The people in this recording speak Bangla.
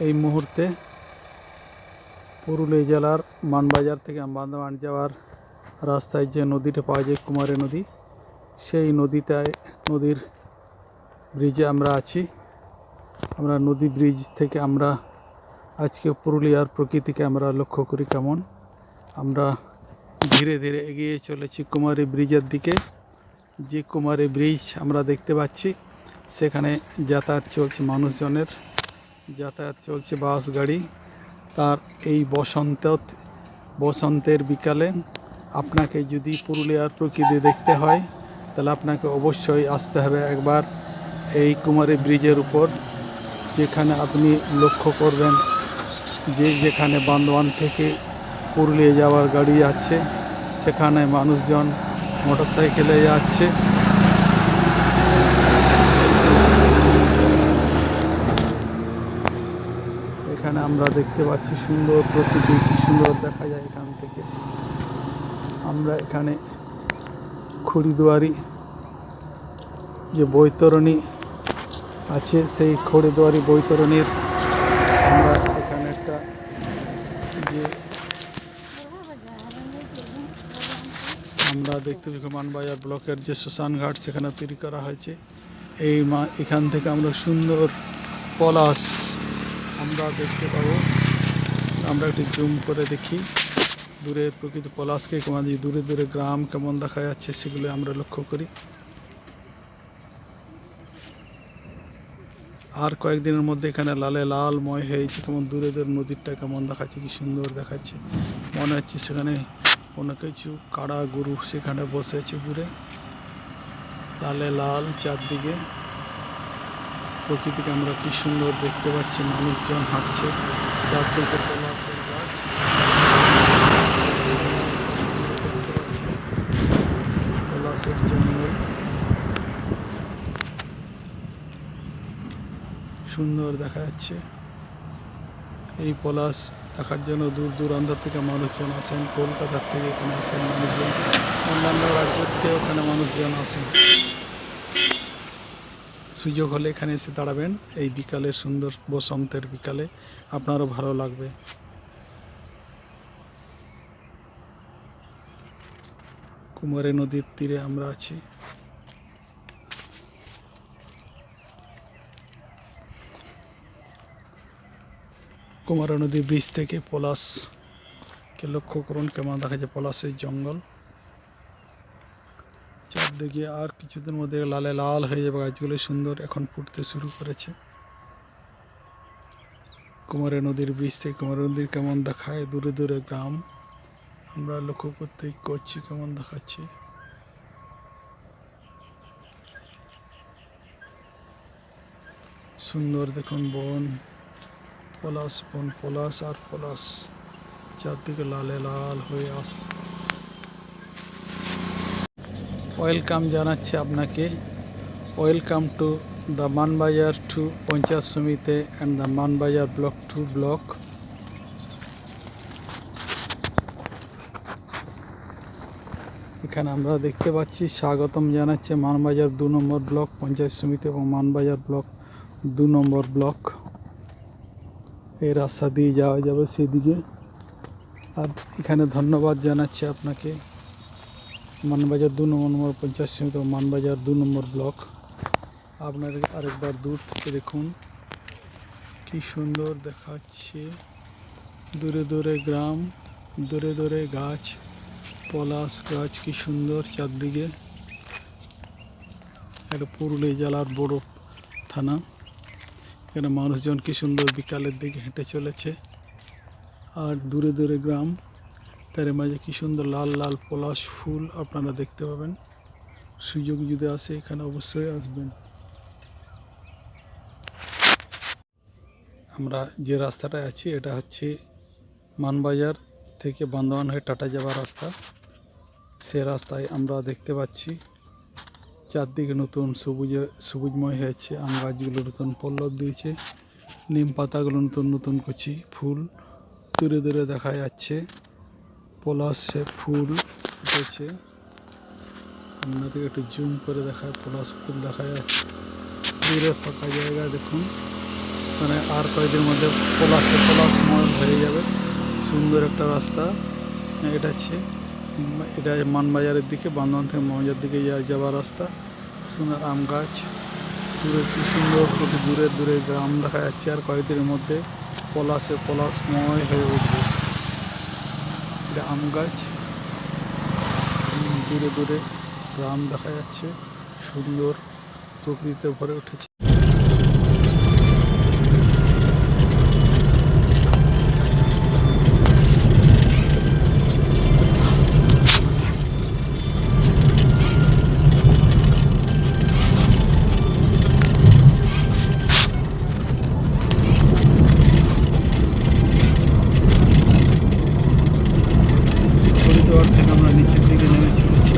এই মুহূর্তে পুরুলিয়া জেলার মানবাজার থেকে বান্দরবান যাওয়ার রাস্তায় যে নদীটা পাওয়া যায় কুমারী নদী, সেই নদীর ব্রিজে আমরা আছি। আমরা নদী ব্রিজ থেকে আমরা আজকে পুরুলিয়ার প্রকৃতিকে আমরা লক্ষ্য করি কেমন। আমরা ধীরে ধীরে এগিয়ে চলেছি কুমারী ব্রিজের দিকে। যে কুমারী ব্রিজ আমরা দেখতে পাচ্ছি, সেখানে যাতায়াত চলছে, মানুষজনের যাতায়াত চলছে, বাস গাড়ি। তার এই বসন্তের বিকালে আপনাকে যদি পুরুলিয়ার প্রকৃতি দেখতে হয়, তাহলে আপনাকে অবশ্যই আসতে হবে একবার এই কুমারী ব্রিজের উপর, যেখানে আপনি লক্ষ্য করবেন যেখানে বান্দরবান থেকে পুরুলিয়া যাওয়ার গাড়ি যাচ্ছে, সেখানে মানুষজন মোটরসাইকেলে যাচ্ছে। এখানে আমরা দেখতে পাচ্ছি সুন্দর প্রকৃতি, কি সুন্দর দেখা যায় এখান থেকে। আমরা এখানে খড়িদুয়ারি যে বৈতরণী আছে, সেই খড়িদুয়ারি বৈতরণীর আমরা এখানে একটা যে আমরা দেখতে পাচ্ছি মানবাজার ব্লকের যে শ্মশান ঘাট, সেখানে তৈরি করা হয়েছে। এখান থেকে আমরা সুন্দর পলাশ আমরা দেখতে পাবো। আমরা একটু জুম করে দেখি দূরের প্রকৃতি পলাশকে কেমন, দূরে দূরে গ্রাম কেমন দেখা যাচ্ছে সেগুলো আমরা লক্ষ্য করি। আর কয়েকদিনের মধ্যে এখানে লালময় হয়েছে, কেমন দূরে দূরে নদীরটা কেমন দেখাচ্ছে, কি সুন্দর দেখাচ্ছে। মনে হচ্ছে সেখানে কোনো কিছু কাড়া গরু সেখানে বসেছে দূরে, লাল চারদিকে প্রকৃতিকে আমরা কি সুন্দর দেখতে পাচ্ছি। মানুষজন হাঁটছে, চারদিকে পলাশের গাছ, পলাশের জঙ্গল সুন্দর দেখা যাচ্ছে। এই পলাশ দেখার জন্য দূর দূরান্ত থেকে মানুষজন আসেন, কলকাতার থেকে এখানে আসেন মানুষজন, অন্যান্য রাজ্য থেকে ওখানে মানুষজন আসেন। সুযোগ হলে এখানে এসে দাঁড়াবেন এই বিকালের সুন্দর বসন্তের বিকালে, আপনারও ভালো লাগবে। কুমারী নদীর তীরে আমরা আছি। কুমারী নদীর ব্রিজ থেকে পলাশকে লক্ষ্য করুন কেমন দেখা যায়, পলাশের জঙ্গল চারদিকে। আর কিছুদিন মধ্যে লাল হয়ে যাবে গাছগুলো, সুন্দর এখন ফুটতে শুরু করেছে। কুমারী নদীর ব্রিজ থেকে কুমারী নদীর কেমন দেখায়, দূরে দূরে গ্রাম আমরা লক্ষ্য করছি কেমন দেখাচ্ছে। সুন্দর দেখুন বন, পলাশ আর পলাশ চারদিকে লাল হয়ে আসছে। ওয়েলকাম জানাচ্ছি আপনাকে, welcome to the Manbazar 2 panchayat samiti and the Manbazar block 2 block. এখানে আমরা দেখতে পাচ্ছি স্বাগতম জানাচ্ছে মানবাজার 2 নম্বর ব্লক পঞ্চায়েত সমিতি এবং মানবাজার ব্লক 2 নম্বর ব্লক। এই রাস্তা দিয়ে যাওয়া যাবে সেদিকে। আর এখানে ধন্যবাদ জানাচ্ছি আপনাকে মানবাজার 2 নম্বর পঞ্চায়েত সমিতি এবং মানবাজার 2 নম্বর ব্লক। আপনাদের আরেকবার দূর থেকে দেখুন কি সুন্দর দেখাচ্ছে, দূরে দূরে গ্রাম, দূরে দূরে গাছ, পলাশ গাছ কি সুন্দর চারদিকে। এটা পুরুলিয়া জেলার বড় থানা। এখানে মানুষজন কি সুন্দর বিকালের দিকে হেঁটে চলেছে, আর দূরে দূরে গ্রাম, তার মাঝে কি সুন্দর লাল পলাশ ফুল আপনারা দেখতে পাবেন। সুযোগ যদি আসে এখানে অবশ্যই আসবেন। আমরা যে রাস্তাটায় আছি এটা হচ্ছে মানবাজার থেকে বান্দরবান হয়ে টাটা যাওয়ার রাস্তা। সে রাস্তায় আমরা দেখতে পাচ্ছি চারদিকে নতুন সবুজময় হয়েছে, আম গাছগুলো নতুন পল্লব দিয়েছে, নিম পাতাগুলো নতুন কচি ফুল দূরে দূরে দেখা যাচ্ছে, পলাশে ফুল উঠেছে। আপনাদের একটু জুম করে দেখায়, পলাশ ফুল দেখা যাচ্ছে। দূরে ফাঁকা জায়গা দেখুন, মানে আর কয়েকদিনের মধ্যে পলাশ মহল হয়ে যাবে। সুন্দর একটা রাস্তা। এটা হচ্ছে এটা মানবাজারের দিকে, বান্দরবান থেকে মানবাজার দিকে যাওয়ার রাস্তা। সুন্দর আম গাছ, দূরে কি সুন্দর কত দূরে দূরে গ্রাম দেখা যাচ্ছে। আর কয়েকদিনের মধ্যে পলাশময় হয়ে উঠবে। এটা আম গাছ, দূরে দূরে গ্রাম দেখা যাচ্ছে, সুন্দর প্রকৃতিতে ভরে উঠেছে। হরিদ্বার থেকে আমরা নিচের দিকে নেমে চলেছি।